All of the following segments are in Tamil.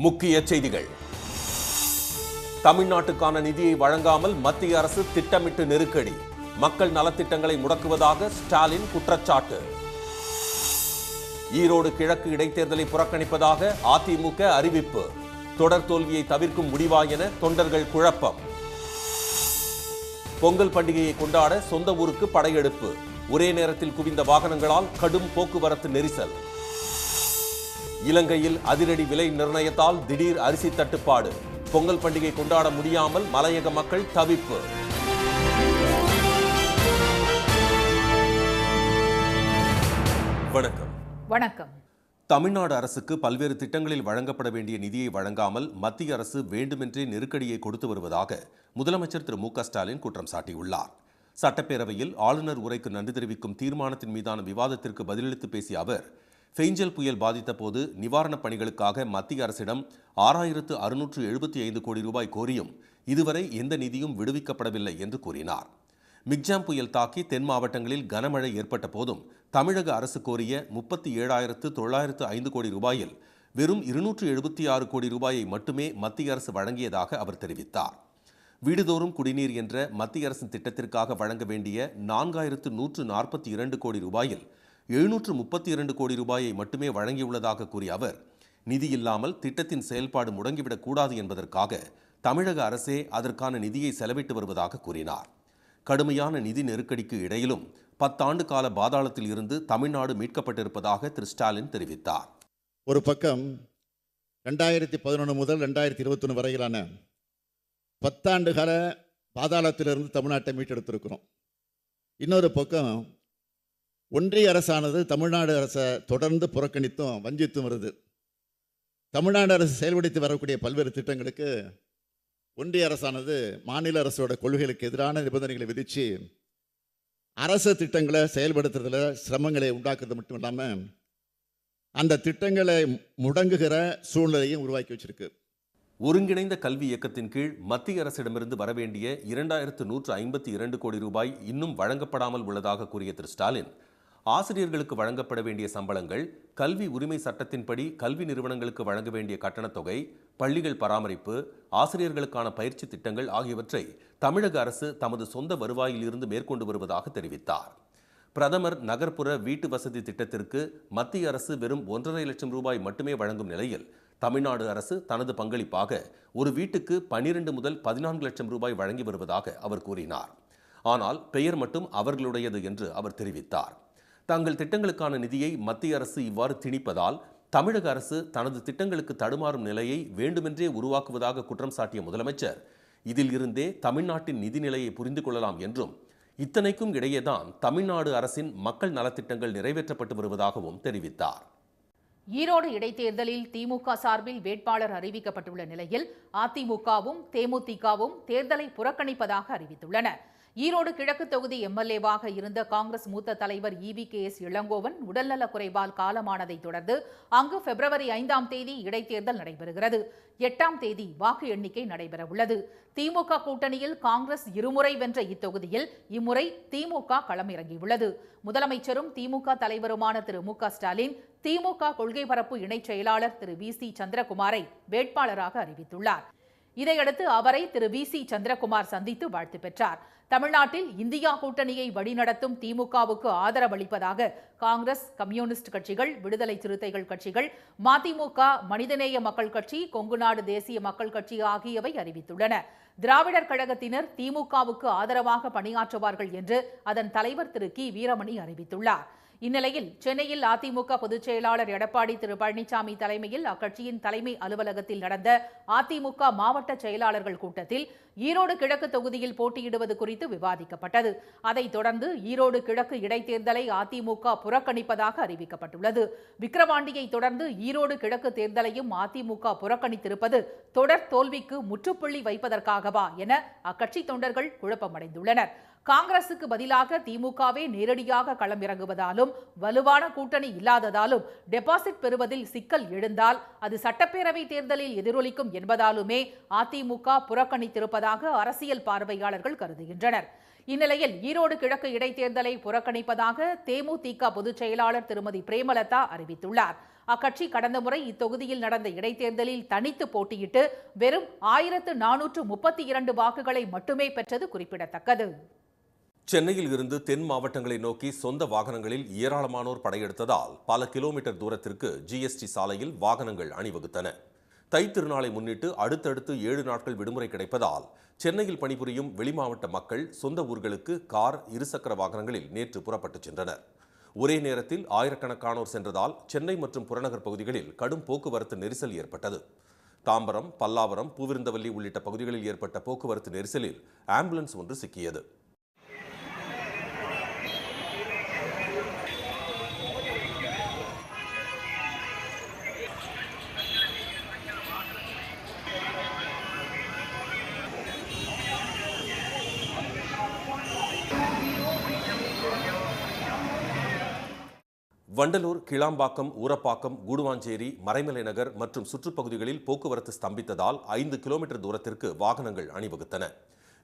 முக்கிய செய்திகள். தமிழ்நாட்டுக்கான நிதியை வழங்காமல் மத்திய அரசு திட்டமிட்டு நெருக்கடி. மக்கள் நலத்திட்டங்களை முடக்குவதாக ஸ்டாலின் குற்றச்சாட்டு. ஈரோடு கிழக்கு இடைத்தேர்தலை புறக்கணிப்பதாக அதிமுக அறிவிப்பு. தொடர் தோல்வியை தவிர்க்கும் முடிவா என தொண்டர்கள் குழப்பம். பொங்கல் பண்டிகையை கொண்டாட சொந்த ஊருக்கு படையெடுப்பு. ஒரே நேரத்தில் குவிந்த வாகனங்களால் கடும் போக்குவரத்து நெரிசல். இலங்கையில் அதிரடி விலை நிர்ணயத்தால் திடீர் அரிசி தட்டுப்பாடு. பொங்கல் பண்டிகை கொண்டாட முடியாமல் மலையக மக்கள் தவிப்பு. வணக்கம். வணக்கம். தமிழ்நாடு அரசுக்கு பல்வேறு திட்டங்களில் வழங்கப்பட வேண்டிய நிதியை வழங்காமல் மத்திய அரசு வேண்டுமென்றே நெருக்கடியை கொடுத்து வருவதாக முதலமைச்சர் திரு மு.க. ஸ்டாலின் குற்றம் சாட்டியுள்ளார். சட்டப்பேரவையில் ஆளுநர் உரைக்கு நன்றி தெரிவிக்கும் தீர்மானத்தின் மீதான விவாதத்திற்கு பதிலளித்து பேசிய அவர், ஃபெஞ்சல் புயல் பாதித்த போது நிவாரணப் பணிகளுக்காக மத்திய அரசிடம் 6,675 கோடி ரூபாய் கோரியும் இதுவரை எந்த நிதியும் விடுவிக்கப்படவில்லை என்று கூறினார். மிக்ஜாம் புயல் தாக்கி தென் மாவட்டங்களில் கனமழை ஏற்பட்ட போதும் தமிழக அரசு கோரிய 37,905 கோடி ரூபாயில் வெறும் 276 கோடி ரூபாயை மட்டுமே மத்திய அரசு வழங்கியதாக அவர் தெரிவித்தார். வீடுதோறும் குடிநீர் என்ற மத்திய அரசின் திட்டத்திற்காக வழங்க வேண்டிய 4,142 கோடி ரூபாயில் 732 கோடி ரூபாயை மட்டுமே வழங்கியுள்ளதாக கூறிய அவர், நிதி இல்லாமல் திட்டத்தின் செயல்பாடு முடங்கிவிடக் கூடாது என்பதற்காக தமிழக அரசே அதற்கான நிதியை செலவிட்டு வருவதாக கூறினார். கடுமையான நிதி நெருக்கடிக்கு இடையிலும் 10 ஆண்டு கால பாதாளத்தில் இருந்து தமிழ்நாடு மீட்கப்பட்டிருப்பதாக திரு ஸ்டாலின் தெரிவித்தார். ஒரு பக்கம் 2011 முதல் 2021 வரையிலான 10 ஆண்டு கால பாதாளத்திலிருந்து தமிழ்நாட்டை மீட்டெடுத்திருக்கிறோம். இன்னொரு பக்கம் ஒன்றிய அரசானது தமிழ்நாடு அரசை தொடர்ந்து புறக்கணித்தும் வஞ்சித்தும் வருது. தமிழ்நாடு அரசு செயல்படுத்தி வரக்கூடிய பல்வேறு திட்டங்களுக்கு ஒன்றிய அரசானது மாநில அரசோட கொள்கைகளுக்கு எதிரான நிபந்தனைகளை விதித்து அரசு திட்டங்களை செயல்படுத்துறதுல சிரமங்களை உண்டாக்குறது மட்டும் இல்லாமல் அந்த திட்டங்களை முடங்குகிற சூழ்நிலையும் உருவாக்கி வச்சிருக்கு. ஒருங்கிணைந்த கல்வி இயக்கத்தின் கீழ் மத்திய அரசிடமிருந்து வரவேண்டிய 2,152 கோடி ரூபாய் இன்னும் வழங்கப்படாமல் உள்ளதாக கூறிய திரு ஸ்டாலின், ஆசிரியர்களுக்கு வழங்கப்பட வேண்டிய சம்பளங்கள், கல்வி உரிமை சட்டத்தின்படி கல்வி நிறுவனங்களுக்கு வழங்க வேண்டிய கட்டணத் தொகை, பள்ளிகள் பராமரிப்பு, ஆசிரியர்களுக்கான பயிற்சி திட்டங்கள் ஆகியவற்றை தமிழக அரசு தமது சொந்த வருவாயில் இருந்து மேற்கொண்டு வருவதாக தெரிவித்தார். பிரதமர் நகர்ப்புற வீட்டு வசதி திட்டத்திற்கு மத்திய அரசு வெறும் 1.5 லட்சம் ரூபாய் மட்டுமே வழங்கும் நிலையில் தமிழ்நாடு அரசு தனது பங்களிப்பாக ஒரு வீட்டுக்கு 12 முதல் 14 லட்சம் ரூபாய் வழங்கி வருவதாக அவர் கூறினார். ஆனால் பெயர் மட்டும் அவர்களுடையது என்று அவர் தெரிவித்தார். தங்கள் திட்டங்களுக்கான நிதியை மத்திய அரசு இவ்வாறு திணிப்பதால் தமிழக அரசு தனது திட்டங்களுக்கு தடுமாறும் நிலையை வேண்டுமென்றே உருவாக்குவதாக குற்றம் சாட்டிய முதலமைச்சர், இதில் இருந்தே தமிழ்நாட்டின் நிதி நிலையை புரிந்து கொள்ளலாம் என்றும், இத்தனைக்கும் இடையேதான் தமிழ்நாடு அரசின் மக்கள் நலத்திட்டங்கள் நிறைவேற்றப்பட்டு வருவதாகவும் தெரிவித்தார். ஈரோடு இடைத்தேர்தலில் திமுக சார்பில் வேட்பாளர் அறிவிக்கப்பட்டுள்ள நிலையில் அதிமுகவும் தேமுதிகவும் தேர்தலை புறக்கணிப்பதாக அறிவித்துள்ளன. ஈரோடு கிழக்கு தொகுதி எம்எல்ஏவாக இருந்த காங்கிரஸ் மூத்த தலைவர் EVKS இளங்கோவன் உடல்நலக் குறைவால் காலமானதை தொடர்ந்து அங்கு பிப்ரவரி 5ஆம் தேதி இடைத்தேர்தல் நடைபெறுகிறது. 8ஆம் தேதி வாக்கு எண்ணிக்கை நடைபெறவுள்ளது. திமுக கூட்டணியில் காங்கிரஸ் இருமுறை வென்ற இத்தொகுதியில் இம்முறை திமுக களமிறங்கியுள்ளது. முதலமைச்சரும் திமுக தலைவருமான திரு மு.க. ஸ்டாலின் திமுக கொள்கை பரப்பு இணைச் செயலாளர் திரு VC சந்திரகுமாரை வேட்பாளராக அறிவித்துள்ளார். இதையடுத்து அவரை திரு VC சந்திரகுமார் சந்தித்து வாழ்த்து பெற்றார். தமிழ்நாட்டில் இந்தியா கூட்டணியை வழிநடத்தும் திமுகவுக்கு ஆதரவளிப்பதாக காங்கிரஸ், கம்யூனிஸ்ட் கட்சிகள், விடுதலை சிறுத்தைகள் கட்சிகள், மதிமுக, மனிதநேய மக்கள் கட்சி, கொங்குநாடு தேசிய மக்கள் கட்சி ஆகியவை அறிவித்துள்ளன. திராவிடர் கழகத்தினர் திமுகவுக்கு ஆதரவாக பணியாற்றுவார்கள் என்று அதன் தலைவர் திரு கி. வீரமணி அறிவித்துள்ளார். இந்நிலையில் சென்னையில் அதிமுக பொதுச் செயலாளர் எடப்பாடி திரு பழனிசாமி தலைமையில் அக்கட்சியின் தலைமை அலுவலகத்தில் நடந்த அதிமுக மாவட்ட செயலாளர்கள் கூட்டத்தில் ஈரோடு கிழக்கு தொகுதியில் போட்டியிடுவது குறித்து விவாதிக்கப்பட்டது. அதைத் தொடர்ந்து ஈரோடு கிழக்கு இடைத்தேர்தலை அதிமுக புறக்கணிப்பதாக அறிவிக்கப்பட்டுள்ளது. விக்கிரவாண்டியை தொடர்ந்து ஈரோடு கிழக்கு தேர்தலையும் அதிமுக புறக்கணித்திருப்பது தொடர் தோல்விக்கு முற்றுப்புள்ளி வைப்பதற்காகவா என அக்கட்சி தொண்டர்கள் குழப்பமடைந்துள்ளனர். காங்கிரசுக்கு பதிலாக திமுகவே நேரடியாக களமிறங்குவதாலும் வலுவான கூட்டணி இல்லாததாலும் டெபாசிட் பெறுவதில் சிக்கல் எழுந்தால் அது சட்டப்பேரவை தேர்தலில் எதிரொலிக்கும் என்பதாலுமே அதிமுக புறக்கணித்திருப்பதாக அரசியல் பார்வையாளர்கள் கருதுகின்றனர். இந்நிலையில் ஈரோடு கிழக்கு இடைத்தேர்தலை புறக்கணிப்பதாக தேமுதிக பொதுச் செயலாளர் திருமதி பிரேமலதா அறிவித்துள்ளார். அக்கட்சி கடந்த முறை இத்தொகுதியில் நடந்த இடைத்தேர்தலில் தனித்து போட்டியிட்டு வெறும் 1432 வாக்குகளை மட்டுமே பெற்றது குறிப்பிடத்தக்கது. சென்னையில் இருந்து தென் மாவட்டங்களை நோக்கி சொந்த வாகனங்களில் ஏராளமானோர் படையெடுத்ததால் பல கிலோமீட்டர் தூரத்திற்கு ஜிஎஸ்டி சாலையில் வாகனங்கள் அணிவகுத்தன. தைத் திருநாளை முன்னிட்டு அடுத்தடுத்து 7 நாட்கள் விடுமுறை கிடைப்பதால் சென்னையில் பணிபுரியும் வெளிமாவட்ட மக்கள் சொந்த ஊர்களுக்கு கார், இருசக்கர வாகனங்களில் நேற்று புறப்பட்டுச் சென்றனர். ஒரே நேரத்தில் ஆயிரக்கணக்கானோர் சென்றதால் சென்னை மற்றும் புறநகர் பகுதிகளில் கடும் போக்குவரத்து நெரிசல் ஏற்பட்டது. தாம்பரம், பல்லாவரம், பூவிருந்தவல்லி உள்ளிட்ட பகுதிகளில் ஏற்பட்ட போக்குவரத்து நெரிசலில் ஆம்புலன்ஸ் ஒன்று சிக்கியது. வண்டலூர், கிளாம்பாக்கம், ஊரப்பாக்கம், கூடுவாஞ்சேரி, மறைமலை நகர் மற்றும் சுற்றுப்பகுதிகளில் போக்குவரத்து ஸ்தம்பித்ததால் 5 கிலோமீட்டர் தூரத்திற்கு வாகனங்கள் அணிவகுத்தன.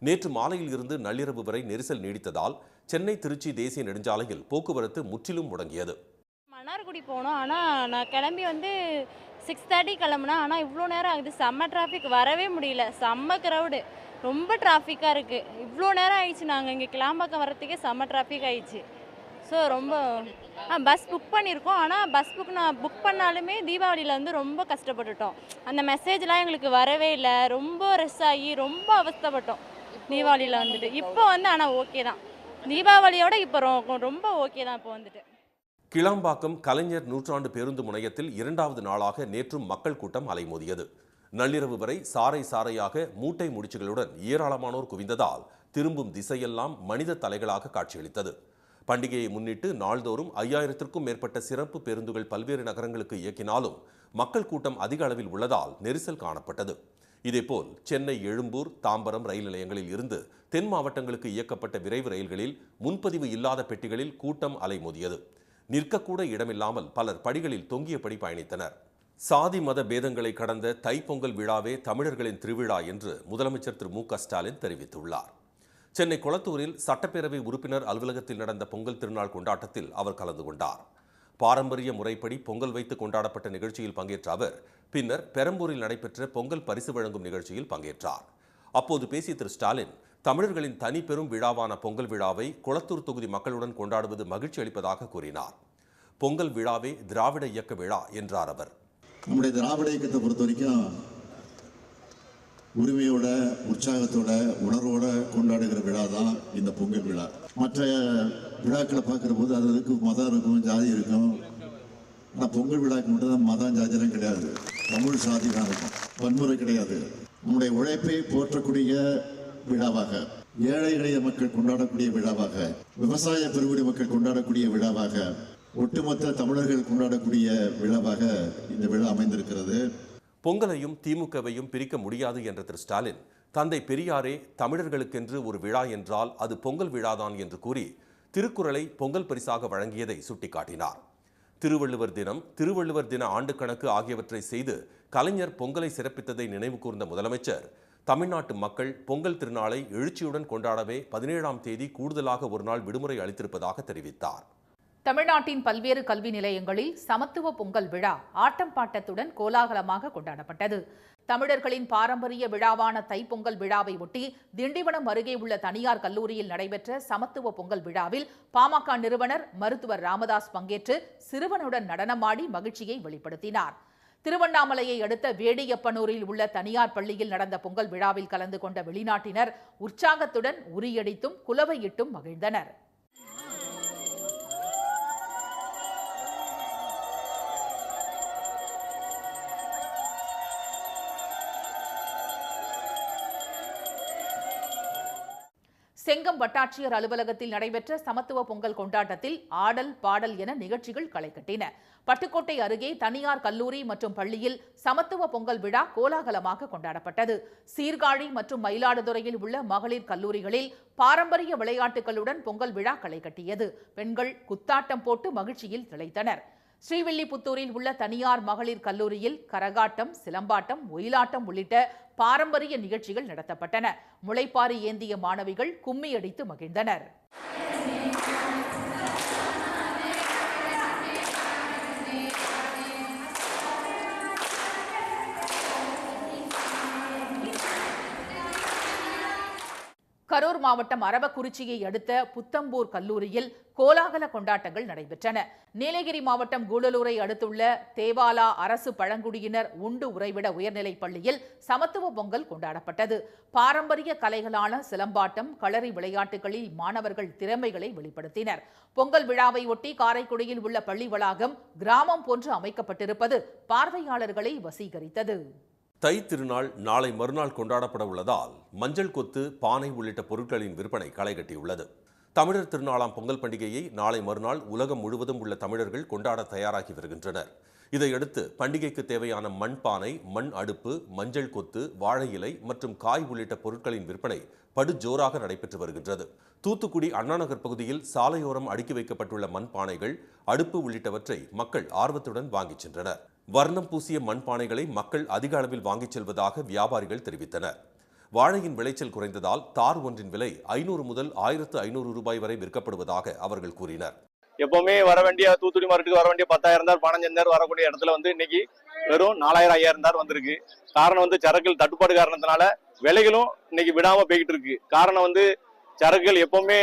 நேற்று மாலையில் இருந்து நள்ளிரவு வரை நெரிசல் நீடித்ததால் சென்னை திருச்சி தேசிய நெடுஞ்சாலையில் போக்குவரத்து முற்றிலும் முடங்கியது. மன்னார்குடி போனோம். ஆனால் நான் கிளம்பி 6:30 கிளம்புனா, ஆனால் இவ்வளோ நேரம் ஆகுது. செம்ம டிராஃபிக், வரவே முடியல. செம்ம கிரவுடு, ரொம்ப டிராஃபிக்காக இருக்குது. இவ்வளோ நேரம் ஆயிடுச்சு. நாங்கள் இங்கே கிளாம்பாக்கம் வர்றதுக்கே செம்ம டிராஃபிக் ஆயிடுச்சு. ஸோ ரொம்ப பஸ் புக் பண்ணியிருக்கோம். ஆனால் பஸ் புக் பண்ணாலுமே தீபாவளியில் ரொம்ப கஷ்டப்பட்டுட்டோம். அந்த மெசேஜ்லாம் எங்களுக்கு வரவே இல்லை. ரொம்ப ரெஸ் ஆகி ரொம்ப அவஸ்தைப்பட்டோம் தீபாவளியில் இப்போ ஆனால் ஓகே தான். தீபாவளியோட இப்போ ரொம்ப ஓகே தான். இப்போ கிளாம்பாக்கம் கலைஞர் நூற்றாண்டு பேருந்து முனையத்தில் 2வது நாளாக நேற்றும் மக்கள் கூட்டம் அலைமோதியது. நள்ளிரவு வரை சாறை சாறையாக மூட்டை முடிச்சுகளுடன் ஏராளமானோர் குவிந்ததால் திரும்பும் திசையெல்லாம் மனித தலைகளாக காட்சியளித்தது. பண்டிகையை முன்னிட்டு நாள்தோறும் 5000த்திற்கும் மேற்பட்ட சிறப்பு பேருந்துகள் பல்வேறு நகரங்களுக்கு இயக்கினாலும் மக்கள் கூட்டம் அதிக அளவில் உள்ளதால் நெரிசல் காணப்பட்டது. இதேபோல் சென்னை, எழும்பூர், தாம்பரம் ரயில் நிலையங்களில் இருந்து தென் மாவட்டங்களுக்கு இயக்கப்பட்ட விரைவு ரயில்களில் முன்பதிவு இல்லாத பெட்டிகளில் கூட்டம் அலைமோதியது. நிற்கக்கூட இடமில்லாமல் பலர் படிகளில் தொங்கியபடி பயணித்தனர். சாதி மத பேதங்களை கடந்த தைப்பொங்கல் விழாவே தமிழர்களின் திருவிழா என்று முதலமைச்சர் திரு மு.க. ஸ்டாலின் தெரிவித்துள்ளார். சென்னை கொளத்தூரில் சட்டப்பேரவை உறுப்பினர் அலுவலகத்தில் நடந்த பொங்கல் திருநாள் கொண்டாட்டத்தில் அவர் கலந்து கொண்டார். பாரம்பரிய முறைப்படி பொங்கல் வைத்து கொண்டாடப்பட்ட நிகழ்ச்சியில் பங்கேற்ற அவர் பின்னர் பெரம்பூரில் நடைபெற்ற பொங்கல் பரிசு வழங்கும் நிகழ்ச்சியில் பங்கேற்றார். அப்போது பேசிய திரு ஸ்டாலின், தமிழர்களின் தனி பெரும் விழாவான பொங்கல் விழாவை கொளத்தூர் தொகுதி மக்களுடன் கொண்டாடுவது மகிழ்ச்சி அளிப்பதாக கூறினார். பொங்கல் விழாவே திராவிட இயக்க விழா என்றார் அவர். நம்முடைய திராவிட இயக்கத்தை பொறுத்த வரைக்கும் உரிமையோட, உற்சாகத்தோட, உணர்வோட கொண்டாடுகிற விழா தான் இந்த பொங்கல் விழா. மற்ற விழாக்களை பார்க்குற போது அதுக்கு மதம் இருக்கும், ஜாதி இருக்கும். ஆனால் பொங்கல் விழாக்கு மட்டும் தான் மதம், ஜாதிலாம் கிடையாது. தமிழ் சாதி தான் இருக்கும், வன்முறை கிடையாது. நம்முடைய உழைப்பை போற்றக்கூடிய விழாவாக, ஏழை எளிய மக்கள் கொண்டாடக்கூடிய விழாவாக, விவசாய பெருங்குடி மக்கள் கொண்டாடக்கூடிய விழாவாக, ஒட்டுமொத்த தமிழர்கள் கொண்டாடக்கூடிய விழாவாக இந்த விழா அமைந்திருக்கிறது. பொங்கலையும் திமுகவையும் பிரிக்க முடியாது என்ற திரு ஸ்டாலின், தந்தை பெரியாரே தமிழர்களுக்கென்று ஒரு விழா என்றால் அது பொங்கல் விழாதான் என்று கூறி திருக்குறளை பொங்கல் பரிசாக வழங்கியதை சுட்டிக்காட்டினார். திருவள்ளுவர் தினம், திருவள்ளுவர் தின ஆண்டு கணக்கு ஆகியவற்றை செய்து கலைஞர் பொங்கலை சிறப்பித்ததை நினைவு கூர்ந்த முதலமைச்சர், தமிழ்நாட்டு மக்கள் பொங்கல் திருநாளை எழுச்சியுடன் கொண்டாடவே 17ஆம் தேதி கூடுதலாக ஒரு நாள் விடுமுறை அளித்திருப்பதாக தெரிவித்தார். தமிழ்நாட்டின் பல்வேறு கல்வி நிலையங்களில் சமத்துவ பொங்கல் விழா ஆட்டம் பாட்டத்துடன் கோலாகலமாக கொண்டாடப்பட்டது. தமிழர்களின் பாரம்பரிய விழாவான தைப்பொங்கல் விழாவை ஒட்டி திண்டிவனம் அருகே உள்ள தனியார் கல்லூரியில் நடைபெற்ற சமத்துவ பொங்கல் விழாவில் பாமக நிறுவனர் மருத்துவர் ராமதாஸ் பங்கேற்று சிறுவனுடன் நடனமாடி மகிழ்ச்சியை வெளிப்படுத்தினார். திருவண்ணாமலையை அடுத்த வேடியப்பனூரில் உள்ள தனியார் பள்ளியில் நடந்த பொங்கல் விழாவில் கலந்து கொண்ட வெளிநாட்டினர் உற்சாகத்துடன் உரியடித்தும் குலவையிட்டும் மகிழ்ந்தனர். செங்கம் வட்டாட்சியர் அலுவலகத்தில் நடைபெற்ற சமத்துவ பொங்கல் கொண்டாட்டத்தில் ஆடல், பாடல் என நிகழ்ச்சிகள் களை கட்டின. பட்டுக்கோட்டை அருகே தனியார் கல்லூரி மற்றும் பள்ளியில் சமத்துவ பொங்கல் விழா கோலாகலமாக கொண்டாடப்பட்டது. சீர்காழி மற்றும் மயிலாடுதுறையில் உள்ள மகளிர் கல்லூரிகளில் பாரம்பரிய விளையாட்டுகளுடன் பொங்கல் விழா களை கட்டியது. பெண்கள் குத்தாட்டம் போட்டு மகிழ்ச்சியில் திளைத்தனர். ஸ்ரீவில்லிபுத்தூரில் உள்ள தனியார் மகளிர் கல்லூரியில் கரகாட்டம், சிலம்பாட்டம், ஒயிலாட்டம் உள்ளிட்ட பாரம்பரிய நிகழ்ச்சிகள் நடத்தப்பட்டன. முளைப்பாரி ஏந்திய மாணவிகள் கும்மி அடித்து மகிழ்ந்தனர். கரூர் மாவட்டம் அரவக்குறிச்சியை அடுத்த புத்தம்பூர் கல்லூரியில் கோலாகல கொண்டாட்டங்கள் நடைபெற்றன. நீலகிரி மாவட்டம் கூடலூரை அடுத்துள்ள தேவாலா அரசு பழங்குடியினர் உண்டு உறைவிட உயர்நிலைப் பள்ளியில் சமத்துவ பொங்கல் கொண்டாடப்பட்டது. பாரம்பரிய கலைகளான சிலம்பாட்டம், களரி விளையாட்டுகளில் மாணவர்கள் திறமைகளை வெளிப்படுத்தினர். பொங்கல் விழாவை ஒட்டி காரைக்குடியில் உள்ள பள்ளி வளாகம் கிராமம் போன்று அமைக்கப்பட்டிருப்பது பார்வையாளர்களை வசீகரித்தது. தை திருநாள் நாளை மறுநாள் கொண்டாடப்பட உள்ளதால் மஞ்சள் கொத்து, பானை உள்ளிட்ட பொருட்களின் விற்பனை களைகட்டியுள்ளது. தமிழர் திருநாளாம் பொங்கல் பண்டிகையை நாளை மறுநாள் உலகம் முழுவதும் உள்ள தமிழர்கள் கொண்டாட தயாராகி வருகின்றனர். இதையடுத்து பண்டிகைக்கு தேவையான மண் பானை, மண் அடுப்பு, மஞ்சள் கொத்து, வாழை இலை மற்றும் காய் உள்ளிட்ட பொருட்களின் விற்பனை படுஜோராக நடைபெற்று வருகின்றது. தூத்துக்குடி அண்ணாநகர் பகுதியில் சாலையோரம் அடுக்கி வைக்கப்பட்டுள்ள மண்பானைகள், அடுப்பு உள்ளிட்டவற்றை மக்கள் ஆர்வத்துடன் வாங்கிச் சென்றனர். வர்ணம் பூசிய மண்பானைகளை மக்கள் அதிக அளவில் வாங்கிச் செல்வதாக வியாபாரிகள் தெரிவித்தனர். வாழையின் விளைச்சல் குறைந்ததால் தார் ஒன்றின் விலை 500 முதல் 1500 ரூபாய் வரை விற்கப்படுவதாக அவர்கள் கூறினர். எப்பவுமே வர வேண்டிய தூத்துக்குடி மார்க்கெட்டுக்கு வர வேண்டிய 10,000 தார் 15,000 தார் வரக்கூடிய இடத்துல இன்னைக்கு வெறும் 4,000 5,000 தார் வந்திருக்கு. காரணம் சரக்குகள் தட்டுப்பாடு காரணத்தினால விலைகளும் இன்னைக்கு விடாம போய்கிட்டு இருக்கு. காரணம் சரக்குகள் எப்பவுமே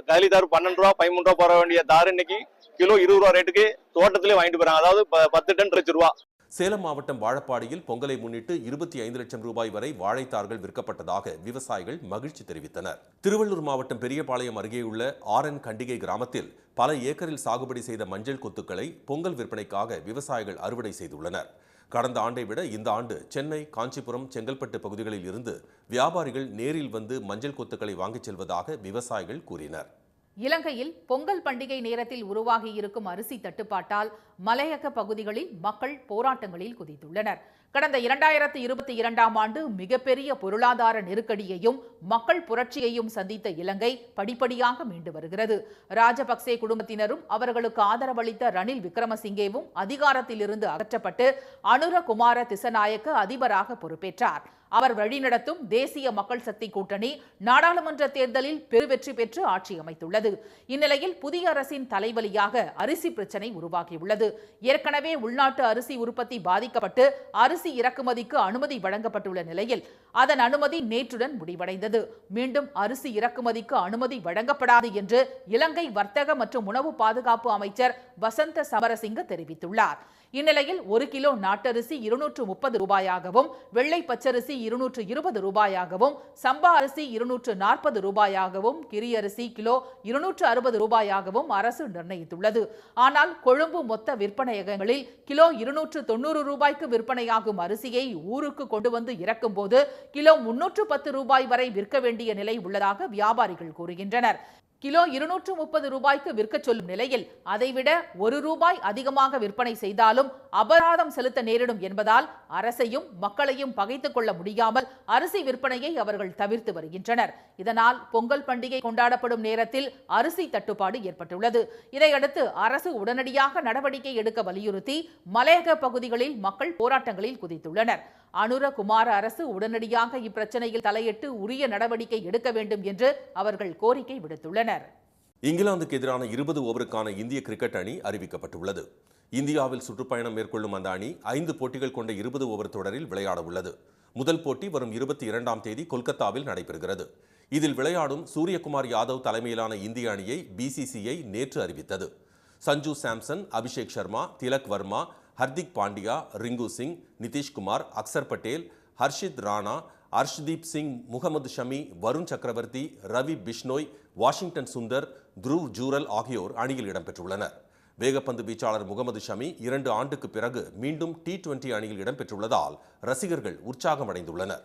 கதலி தார் 12 ரூபா 13 ரூபா போற வேண்டிய தார் இன்னைக்கு கிலோ 20 ரூபா ரேட்டுக்கு தோட்டத்திலே வாங்கிட்டு போறாங்க. அதாவது 10 டன் 2 ரூபா. சேலம் மாவட்டம் வாழப்பாடியில் பொங்கலை முன்னிட்டு 25 லட்சம் ரூபாய் வரை வாழைத்தார்கள் விற்கப்பட்டதாக விவசாயிகள் மகிழ்ச்சி தெரிவித்தனர். திருவள்ளூர் மாவட்டம் பெரியபாளையம் அருகேயுள்ள ஆர்என் கண்டிகை கிராமத்தில் பல ஏக்கரில் சாகுபடி செய்த மஞ்சள் கொத்துக்களை பொங்கல் விற்பனைக்காக விவசாயிகள் அறுவடை செய்துள்ளனர். கடந்த ஆண்டை விட இந்த ஆண்டு சென்னை, காஞ்சிபுரம், செங்கல்பட்டு பகுதிகளில் இருந்து வியாபாரிகள் நேரில் வந்து மஞ்சள் கொத்துக்களை வாங்கிச் செல்வதாக விவசாயிகள் கூறினர். இலங்கையில் பொங்கல் பண்டிகை நேரத்தில் உருவாகியிருக்கும் அரிசி தட்டுப்பாட்டால் மலையக பகுதிகளில் மக்கள் போராட்டங்களில் குதித்துள்ளனர். கடந்த 2022ஆம் ஆண்டு மிகப்பெரிய பொருளாதார நெருக்கடியையும் மக்கள் புரட்சியையும் சந்தித்த இலங்கை படிப்படியாக மீண்டு வருகிறது. ராஜபக்சே குடும்பத்தினரும் அவர்களுக்கு ஆதரவளித்த ரணில் விக்ரமசிங்கேவும் அதிகாரத்திலிருந்து அகற்றப்பட்டு அனுரகுமார திசநாயக்க அதிபராக பொறுப்பேற்றார். அவர் வழிநடத்தும் தேசிய மக்கள் சக்தி கூட்டணி நாடாளுமன்ற தேர்தலில் பெருவெற்றி பெற்று ஆட்சி அமைத்துள்ளது. இந்நிலையில் புதிய அரசின் தலைவலியாக அரிசி பிரச்சினை உருவாகியுள்ளது. ஏற்கனவே உள்நாட்டு அரிசி உற்பத்தி பாதிக்கப்பட்டு அரிசி இறக்குமதிக்கு அனுமதி வழங்கப்பட்டுள்ள நிலையில் அதன் அனுமதி நேற்றுடன் முடிவடைந்தது. மீண்டும் அரிசி இறக்குமதிக்கு அனுமதி வழங்கப்படாது என்று இலங்கை வர்த்தக மற்றும் உணவு பாதுகாப்பு அமைச்சர் வசந்த சமரசிங்க தெரிவித்துள்ளார். இந்நிலையில் 1 கிலோ நாட்டரிசி 230 ரூபாயாகவும், வெள்ளை பச்சரிசி 220 ரூபாயாகவும், சம்பா அரிசி 240 ரூபாயாகவும், கிரி அரிசி கிலோ 260 ரூபாயாகவும் அரசு நிர்ணயித்துள்ளது. ஆனால் கொழும்பு மொத்த விற்பனையகங்களில் கிலோ 290 ரூபாய்க்கு விற்பனையாகும் அரிசியை ஊருக்கு கொண்டு வந்து இறக்கும் போது கிலோ 310 ரூபாய் வரை விற்க வேண்டிய நிலை உள்ளதாக வியாபாரிகள் கூறுகின்றனர். கிலோ 230 ரூபாய்க்கு விற்க சொல்லும் நிலையில் அதைவிட 1 ரூபாய் அதிகமாக விற்பனை செய்தாலும் அபராதம் செலுத்த நேரிடும் என்பதால் அரசையும் மக்களையும் பகைத்துக் கொள்ள முடியாமல் அரிசி விற்பனையை அவர்கள் தவிர்த்து வருகின்றனர். இதனால் பொங்கல் பண்டிகை கொண்டாடப்படும் நேரத்தில் அரிசி தட்டுப்பாடு ஏற்பட்டுள்ளது. இதையடுத்து அரசு உடனடியாக நடவடிக்கை எடுக்க வலியுறுத்தி மலையக பகுதிகளில் மக்கள் போராட்டங்களில் குதித்துள்ளனர். அனுரகுமார அரசு உடனடியாக இப்பிரச்சனையில் தலையிட்டு உரிய நடவடிக்கை எடுக்க வேண்டும் என்று அவர்கள் கோரிக்கை விடுத்துள்ளனர். இங்கிலாந்துக்கு எதிரான 20 ஓவருக்கான இந்திய கிரிக்கெட் அணி அறிவிக்கப்பட்டுள்ளது. இந்தியாவில் சுற்றுப்பயணம் மேற்கொள்ளும் அந்த அணி 5 போட்டிகள் கொண்ட 20 ஓவர் தொடரில் விளையாட உள்ளது. முதல் போட்டி வரும் 22ஆம் தேதி கொல்கத்தாவில் நடைபெறுகிறது. இதில் விளையாடும் சூரியகுமார் யாதவ் தலைமையிலான இந்திய அணியை பிசிசிஐ நேற்று அறிவித்தது. சஞ்சு சாம்சன், அபிஷேக் சர்மா, திலக் வர்மா, ஹர்திக் பாண்டியா, ரிங்கு சிங், நிதிஷ்குமார், அக்சர் பட்டேல், ஹர்ஷித் ராணா, அர்ஷ்தீப் சிங், முகமது ஷமி, வருண் சக்கரவர்த்தி, ரவி பிஷ்னோய், வாஷிங்டன் சுந்தர், த்ருவ் ஜூரல் ஆகியோர் அணியில் இடம்பெற்றுள்ளனர். வேகப்பந்து வீச்சாளர் முகமது ஷமி 2 ஆண்டுக்கு பிறகு மீண்டும் T20 அணியில் இடம்பெற்றுள்ளதால் ரசிகர்கள் உற்சாகமடைந்துள்ளனர்.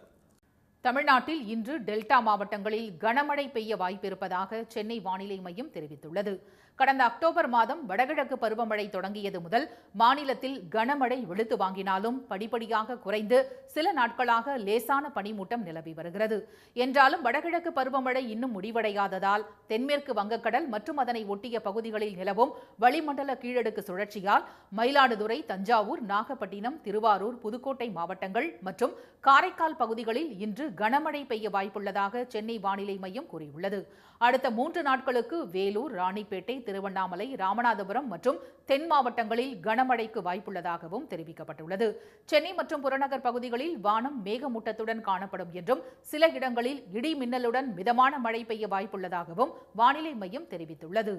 தமிழ்நாட்டில் இன்று டெல்டா மாவட்டங்களில் கனமழை பெய்ய வாய்ப்பிருப்பதாக சென்னை வானிலை மையம் தெரிவித்துள்ளது. கடந்த அக்டோபர் மாதம் வடகிழக்கு பருவமழை தொடங்கியது முதல் மாநிலத்தில் கனமழை வெளுத்து வாங்கினாலும் படிப்படியாக குறைந்து சில நாட்களாக லேசான பனிமூட்டம் நிலவி வருகிறது. என்றாலும் வடகிழக்கு பருவமழை இன்னும் முடிவடையாததால் தென்மேற்கு வங்கக்கடல் மற்றும் அதனை ஒட்டிய பகுதிகளில் நிலவும் வளிமண்டல கீழடுக்கு சுழற்சியால் மயிலாடுதுறை, தஞ்சாவூர், நாகப்பட்டினம், திருவாரூர், புதுக்கோட்டை மாவட்டங்கள் மற்றும் காரைக்கால் பகுதிகளில் இன்று கனமழை பெய்ய வாய்ப்புள்ளதாக சென்னை வானிலை மையம் கூறியுள்ளது. அடுத்த 3 நாட்களுக்கு வேலூர், ராணிப்பேட்டை, திருவண்ணாமலை, ராமநாதபுரம் மற்றும் தென் மாவட்டங்களில் கனமழைக்கு வாய்ப்புள்ளதாகவும் தெரிவிக்கப்பட்டுள்ளது. சென்னை மற்றும் புறநகர் பகுதிகளில் வானம் மேகமூட்டத்துடன் காணப்படும் என்றும் சில இடங்களில் இடி மின்னலுடன் மிதமான மழை பெய்ய வாய்ப்புள்ளதாகவும் வானிலை மையம் தெரிவித்துள்ளது.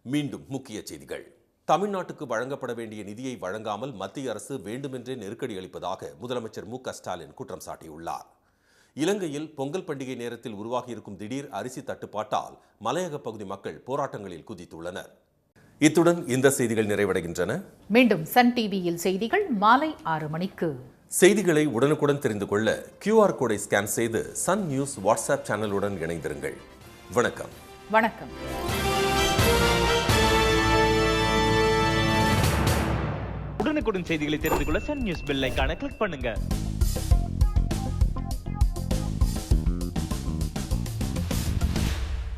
மீண்டும் முக்கிய செய்திகள். தமிழ்நாட்டுக்கு வழங்கப்பட வேண்டிய நிதியை வழங்காமல் மத்திய அரசு வேண்டுமென்றே நெருக்கடி அளிப்பதாக முதலமைச்சர் மு.க.ஸ்டாலின் குற்றம் சாட்டியுள்ளார். இலங்கையில் பொங்கல் பண்டிகை நேரத்தில் உருவாகியிருக்கும் திடீர் அரிசி தட்டுப்பாட்டால் மலையக பகுதி மக்கள் போராட்டங்களில் குதித்துள்ளனர். இத்துடன் இந்த செய்திகள் நிறைவடைகின்றன. மீண்டும் சன் டிவியில் செய்திகள் மாலை 6 மணிக்கு. செய்திகளை உடனுக்குடன் தெரிந்து கொள்ள QR கோடை ஸ்கேன் செய்து சன் நியூஸ் வாட்ஸ்அப் சேனலுடன் இணைந்திருங்கள். வணக்கம். வணக்கம். உடனுக்குடன் செய்திகளை தெரிந்து கொள்ள சன் நியூஸ் பெல் ஐகானை கிளிக் பண்ணுங்க.